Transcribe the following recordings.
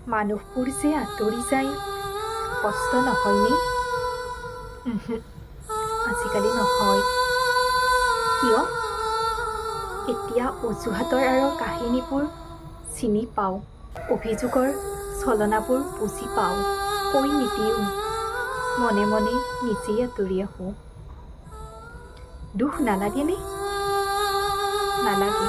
মানুহবোৰ যে আঁতৰি যায়, কষ্ট নহয়নে? আজিকালি নহয়। কিয়? এতিয়া অজুহাতৰ আঁৰৰ কাহিনীবোৰ চিনি পাওঁ, অভিযোগৰ ছলনাবোৰ বুজি পাওঁ। কৈ নিদিওঁ, মনে মনে নিজেই আঁতৰি আহোঁ। দুখ নালাগেনে? নালাগে।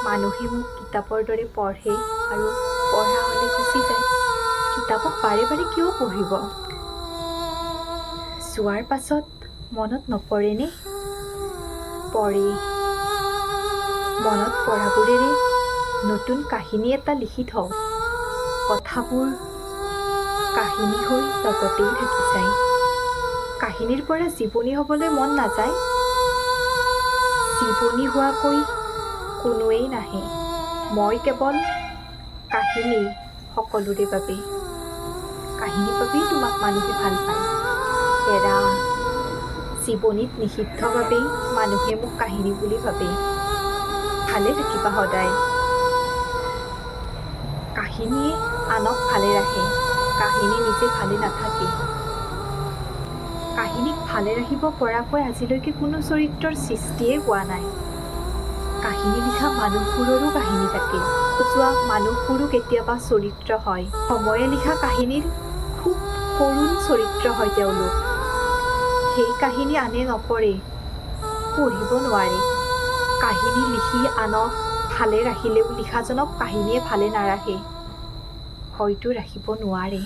মানুহে মোক কিতাপৰ দৰে পঢ়ে আৰু পঢ়া হ'লে গুচি যায়। কিতাপক বাৰে বাৰে কিয় পঢ়িব? যোৱাৰ পাছত মনত নপৰেনে? পৰে। মনত পৰাবোৰেৰে নতুন কাহিনী এটা লিখি থওঁ। কথাবোৰ কাহিনী হৈ লগতেই থাকি যায়। কাহিনীৰ পৰা জীৱনী হ'বলৈ মন নাযায়। জীৱনী হোৱাকৈ কোনোৱেই নাহে। মই কেৱল কাহিনী সকলোৰে বাবে। কাহিনী বাবেই তোমাক মানুহে ভাল পায়। এৰা, জীৱনীত নিষিদ্ধ বাবেই মানুহে মোক কাহিনী বুলি ভাবে। ভালে থাকিবা সদায়। কাহিনীয়ে আনক ভালে ৰাখে, কাহিনী নিজে ভালে নাথাকে। কাহিনীক ভালে ৰাখিব পৰাকৈ আজিলৈকে কোনো চৰিত্ৰৰ সৃষ্টিয়েই হোৱা নাই। কাহিনী লিখা মানুহবোৰৰো কাহিনী থাকে। যোৱা মানুহবোৰো কেতিয়াবা চৰিত্ৰ হয়। সময়ে লিখা কাহিনীৰ খুব কৰুণ চৰিত্ৰ হয় তেওঁলোক। সেই কাহিনী আনে নপঢ়ে, পঢ়িব নোৱাৰে। কাহিনী লিখি আনক ভালে ৰাখিলেও লিখাজনক কাহিনীয়ে ভালে নাৰাখে, হয়তো ৰাখিব নোৱাৰে।